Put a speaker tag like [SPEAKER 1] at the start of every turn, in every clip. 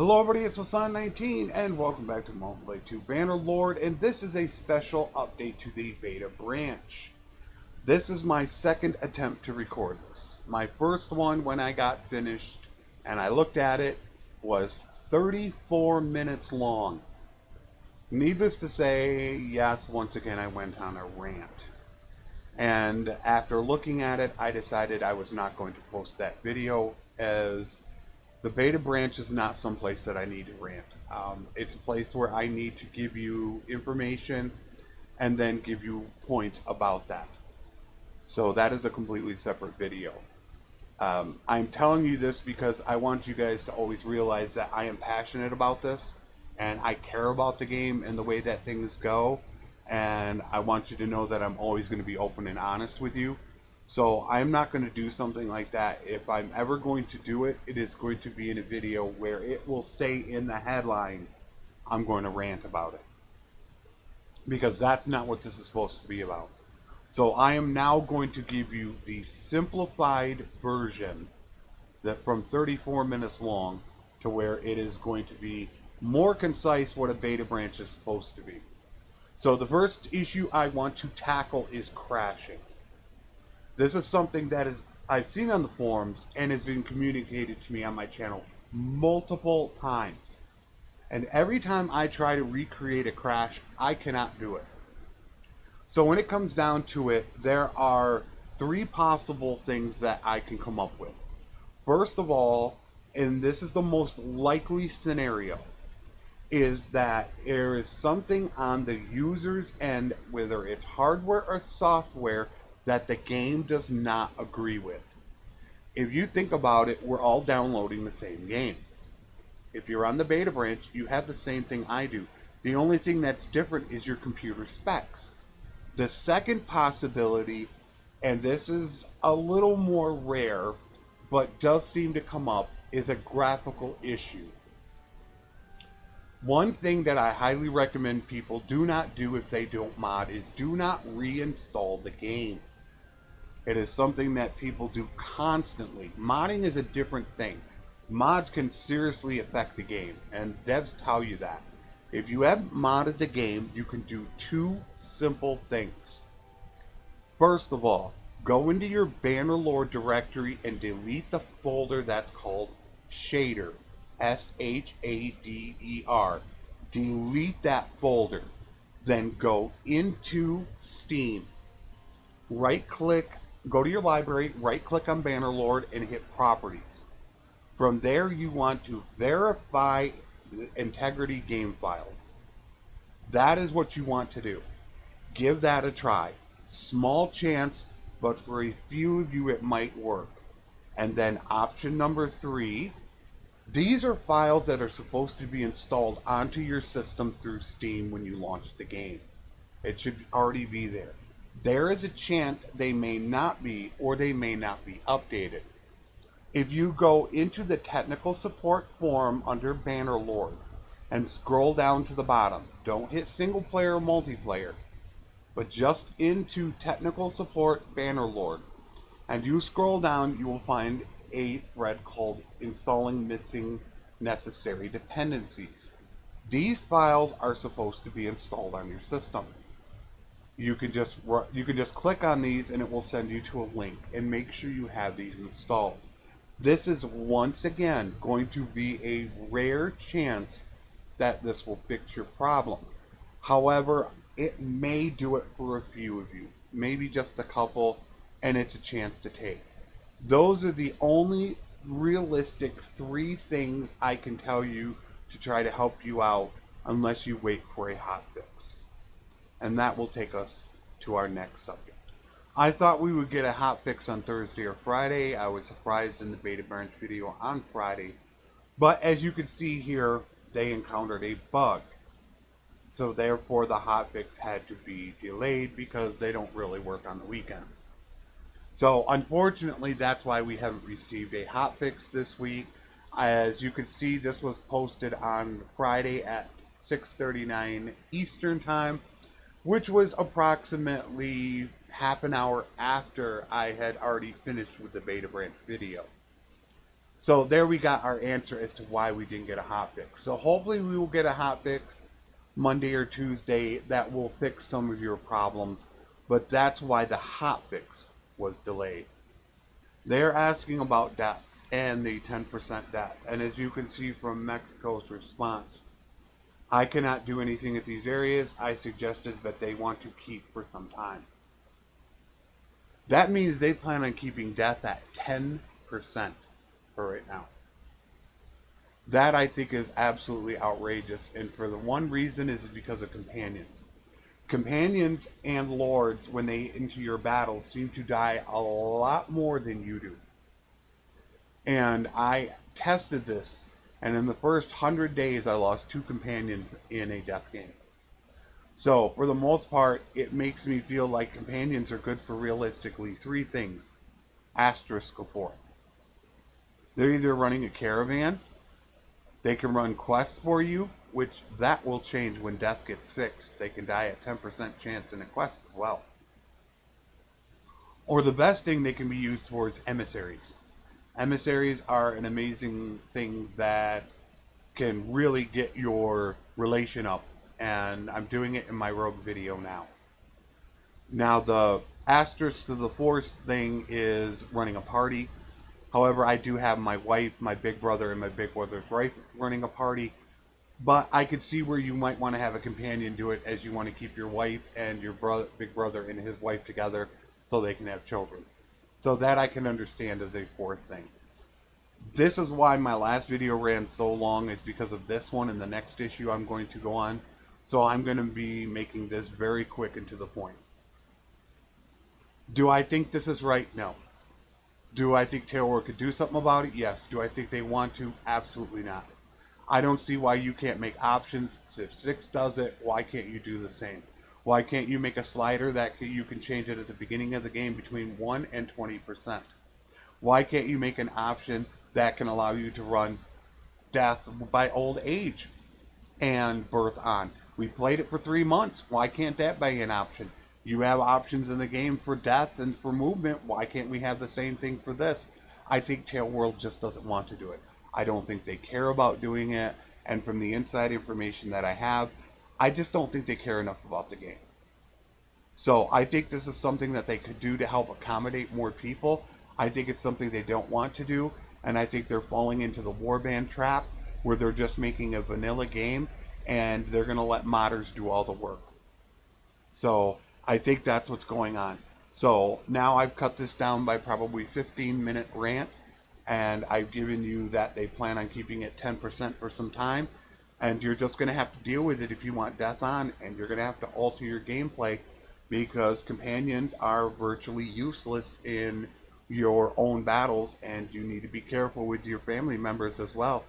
[SPEAKER 1] Hello everybody, it's Flesson19 and welcome back to Multiplay 2 Bannerlord, and this is a special update to the beta branch. This is my second attempt to record this. My first one, when I got finished and I looked at it, was 34 minutes long. Needless to say, yes, once again I went on a rant. And after looking at it, I decided I was not going to post that video, as the beta branch is not someplace that I need to rant. It's a place where I need to give you information and then give you points about that. So that is a completely separate video. I'm telling you this because I want you guys to always realize that I am passionate about this and I care about the game and the way that things go. And I want you to know that I'm always going to be open and honest with you. So I'm not going to do something like that. If I'm ever going to do it, it is going to be in a video where it will say in the headlines, I'm going to rant about it. Because that's not what this is supposed to be about. So I am now going to give you the simplified version that from 34 minutes long to where it is going to be more concise what a beta branch is supposed to be. So the first issue I want to tackle is crashing. This is something that I've seen on the forums and has been communicated to me on my channel multiple times. And every time I try to recreate a crash, I cannot do it. So when it comes down to it, there are three possible things that I can come up with. First of all, and this is the most likely scenario, is that there is something on the user's end, whether it's hardware or software, that the game does not agree with. If you think about it, we're all downloading the same game. If you're on the beta branch, you have the same thing I do. The only thing that's different is your computer specs. The second possibility, and this is a little more rare, but does seem to come up, is a graphical issue. One thing that I highly recommend people do not do if they don't mod is do not reinstall the game. It is something that people do constantly. Modding is a different thing. Mods can seriously affect the game, and devs tell you that. If you have modded the game, you can do two simple things. First of all, go into your Bannerlord directory and delete the folder that's called Shader. S-H-A-D-E-R. Delete that folder. Then go into Steam. Right click, go to your library, right click on Bannerlord and hit Properties. From there you want to verify integrity game files. That is what you want to do. Give that a try. Small chance, but for a few of you it might work. And then option number 3, these are files that are supposed to be installed onto your system through Steam when you launch the game. It should already be there. There is a chance they may not be, or they may not be updated. If you go into the technical support forum under Bannerlord and scroll down to the bottom, don't hit single player or multiplayer, but just into technical support Bannerlord, and you scroll down, you will find a thread called installing missing necessary dependencies. These files are supposed to be installed on your system. You can just click on these and it will send you to a link, and make sure you have these installed. This is once again going to be a rare chance that this will fix your problem. However, it may do it for a few of you, maybe just a couple, and it's a chance to take. Those are the only realistic 3 things I can tell you to try to help you out, unless you wait for a hotfix. And that will take us to our next subject. I thought we would get a hotfix on Thursday or Friday. I was surprised in the beta branch video on Friday. But as you can see here, they encountered a bug. So therefore the hotfix had to be delayed because they don't really work on the weekends. So unfortunately, that's why we haven't received a hotfix this week. As you can see, this was posted on Friday at 6:39 Eastern Time, which was approximately half an hour after I had already finished with the beta branch video. So there we got our answer as to why we didn't get a hotfix. So hopefully we will get a hotfix Monday or Tuesday that will fix some of your problems. But that's why the hotfix was delayed. They're asking about death and the 10% death. And as you can see from Mexico's response, I cannot do anything at these areas. I suggested that they want to keep for some time. That means they plan on keeping death at 10% for right now. That I think is absolutely outrageous, and for the one reason is because of companions. Companions and lords, when they enter your battles, seem to die a lot more than you do. And I tested this, and in the first 100 days, I lost 2 companions in a death game. So, for the most part, it makes me feel like companions are good for realistically 3 things. Asterisk go forth. They're either running a caravan, they can run quests for you, which that will change when death gets fixed. They can die at 10% chance in a quest as well. Or the best thing, they can be used towards emissaries. Emissaries are an amazing thing that can really get your relation up, and I'm doing it in my rogue video now. Now the asterisk to the force thing is running a party. However, I do have my wife, my big brother, and my big brother's wife running a party. But I could see where you might want to have a companion do it, as you want to keep your wife and your big brother and his wife together so they can have children. So that I can understand as a 4th thing. This is why my last video ran so long, is because of this one and the next issue I'm going to go on. So I'm going to be making this very quick and to the point. Do I think this is right? No. Do I think Tailworld could do something about it? Yes. Do I think they want to? Absolutely not. I don't see why you can't make options. Civ 6 does it. Why can't you do the same? Why can't you make a slider that you can change it at the beginning of the game between 1 and 20%? Why can't you make an option that can allow you to run death by old age and birth on? We played it for 3 months. Why can't that be an option? You have options in the game for death and for movement. Why can't we have the same thing for this? I think Tailworld just doesn't want to do it. I don't think they care about doing it. And from the inside information that I have, I just don't think they care enough about the game. So I think this is something that they could do to help accommodate more people. I think it's something they don't want to do. And I think they're falling into the warband trap, where they're just making a vanilla game and they're going to let modders do all the work. So I think that's what's going on. So now I've cut this down by probably 15-minute rant, and I've given you that they plan on keeping it 10% for some time, and you're just going to have to deal with it if you want death on, and you're going to have to alter your gameplay, because companions are virtually useless in your own battles, and you need to be careful with your family members as well,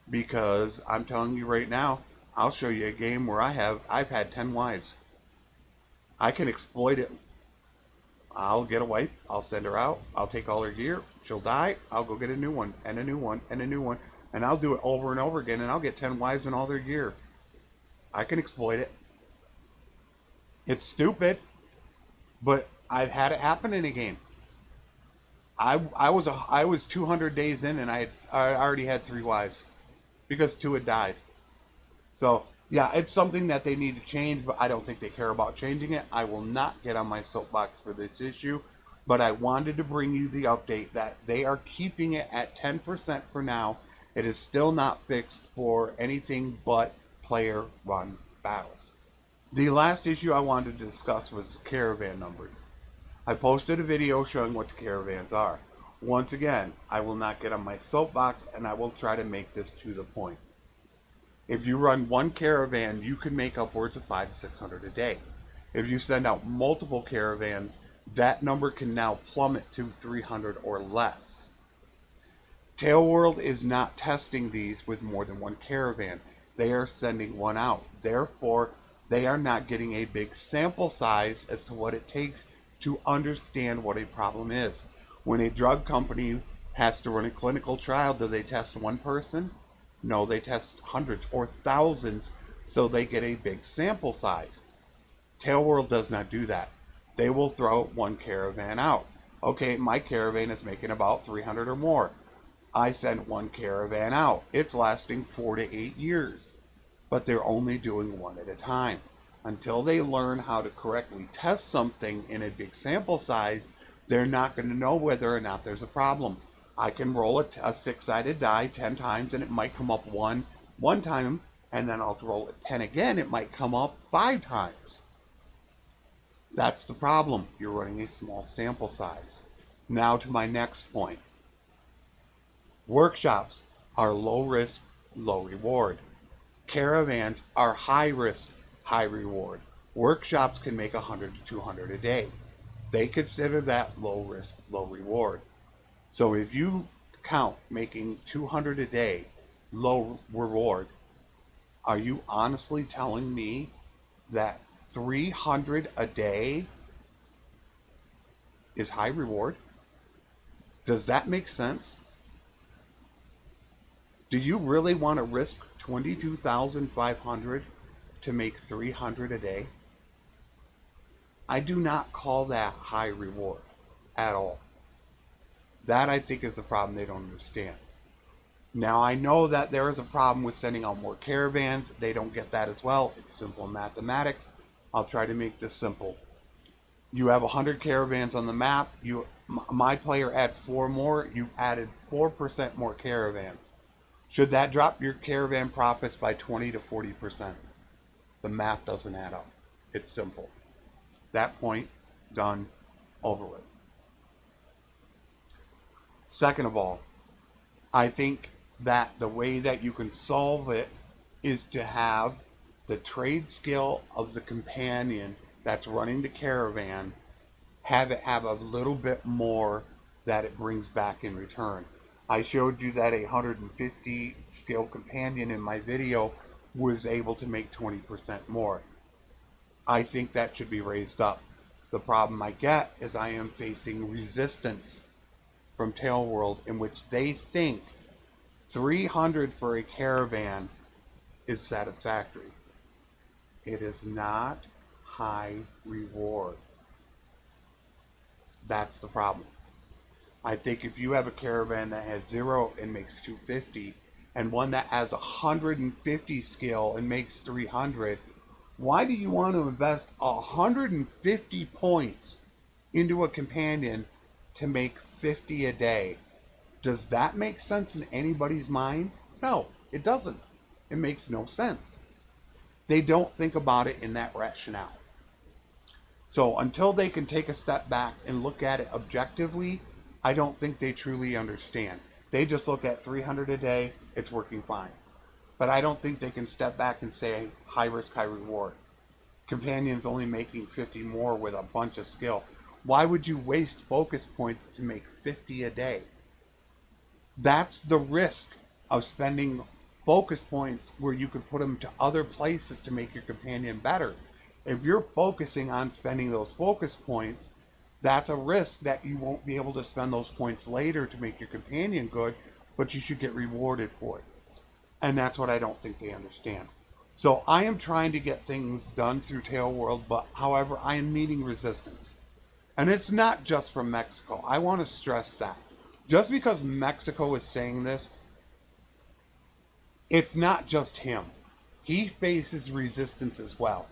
[SPEAKER 1] because I'm telling you right now, I'll show you a game where I've had 10 wives. I can exploit it. I'll get a wife, I'll send her out, I'll take all her gear, she'll die, I'll go get a new one, and a new one, and a new one, and I'll do it over and over again, and I'll get 10 wives and all their gear. I can exploit it. It's stupid, but I've had it happen in a game. I was 200 days in, and I already had 3 wives, because 2 had died. So yeah, it's something that they need to change, but I don't think they care about changing it. I will not get on my soapbox for this issue, but I wanted to bring you the update that they are keeping it at 10% for now. It is still not fixed for anything but player-run battles. The last issue I wanted to discuss was caravan numbers. I posted a video showing what the caravans are. Once again, I will not get on my soapbox, and I will try to make this to the point. If you run one caravan, you can make upwards of 500 to 600 a day. If you send out multiple caravans, that number can now plummet to 300 or less. Tailworld is not testing these with more than one caravan. They are sending one out. Therefore, they are not getting a big sample size as to what it takes to understand what a problem is. When a drug company has to run a clinical trial, do they test one person? No, they test hundreds or thousands, so they get a big sample size. Tailworld does not do that. They will throw one caravan out. Okay, my caravan is making about 300 or more. I sent one caravan out. It's lasting 4 to 8 years, but they're only doing one at a time. Until they learn how to correctly test something in a big sample size, they're not going to know whether or not there's a problem. I can roll a six-sided die 10 times and it might come up one time, and then I'll roll it 10 again, it might come up 5 times. That's the problem. You're running a small sample size. Now to my next point. Workshops are low risk, low reward. Caravans are high risk, high reward. Workshops can make 100 to 200 a day. They consider that low risk, low reward. So if you count making 200 a day low reward, are you honestly telling me that 300 a day is high reward? Does that make sense? Do you really want to risk 22,500 to make 300 a day? I do not call that high reward at all. That, I think, is the problem they don't understand. Now, I know that there is a problem with sending out more caravans. They don't get that as well. It's simple mathematics. I'll try to make this simple. You have 100 caravans on the map. My player adds 4 more. You added 4% more caravans. Should that drop your caravan profits by 20 to 40%? The math doesn't add up. It's simple. That point, done, over with. Second of all, I think that the way that you can solve it is to have the trade skill of the companion that's running the caravan, have it have a little bit more that it brings back in return. I showed you that a 150 skill companion in my video was able to make 20% more. I think that should be raised up. The problem I get is I am facing resistance from Tail World, in which they think 300 for a caravan is satisfactory. It is not high reward. That's the problem. I think if you have a caravan that has 0 and makes 250, and one that has 150 skill and makes 300, why do you want to invest 150 points into a companion to make 50 a day? Does that make sense in anybody's mind? No, it doesn't. It makes no sense. They don't think about it in that rationale. So until they can take a step back and look at it objectively, I don't think they truly understand. They just look at 300 a day, it's working fine. But I don't think they can step back and say high risk, high reward. Companions only making 50 more with a bunch of skill. Why would you waste focus points to make 50 a day? That's the risk of spending focus points where you could put them to other places to make your companion better. If you're focusing on spending those focus points, that's a risk that you won't be able to spend those points later to make your companion good, but you should get rewarded for it. And that's what I don't think they understand. So I am trying to get things done through Tail World, but however, I am meeting resistance. And it's not just from Mexico. I want to stress that. Just because Mexico is saying this, it's not just him. He faces resistance as well.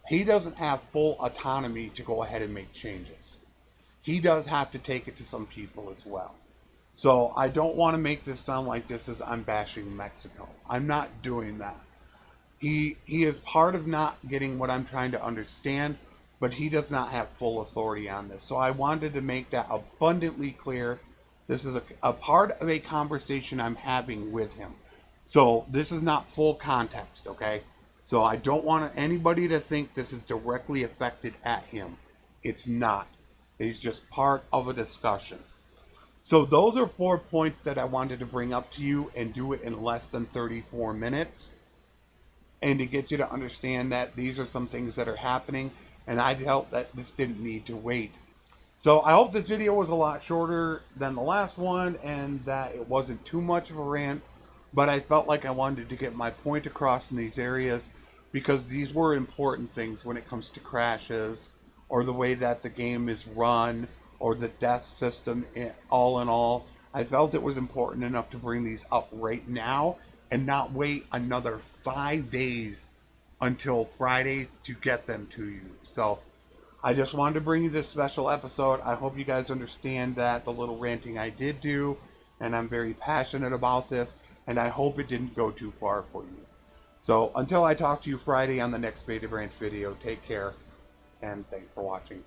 [SPEAKER 1] He doesn't have full autonomy to go ahead and make changes. He does have to take it to some people as well. So I don't want to make this sound like this is I'm bashing Mexico. I'm not doing that. He is part of not getting what I'm trying to understand, but he does not have full authority on this. So I wanted to make that abundantly clear. This is a part of a conversation I'm having with him. So this is not full context, okay? So I don't want anybody to think this is directly affected at him. It's not. He's just part of a discussion. So those are 4 points that I wanted to bring up to you and do it in less than 34 minutes. And to get you to understand that these are some things that are happening, and I felt that this didn't need to wait. So I hope this video was a lot shorter than the last one and that it wasn't too much of a rant, but I felt like I wanted to get my point across in these areas because these were important things when it comes to crashes or the way that the game is run or the death system all in all. I felt it was important enough to bring these up right now and not wait another 5 days until Friday to get them to you. So I just wanted to bring you this special episode. I hope you guys understand that the little ranting I did do, and I'm very passionate about this, and I hope it didn't go too far for you. So until I talk to you Friday on the next Beta Branch video, take care, and thanks for watching.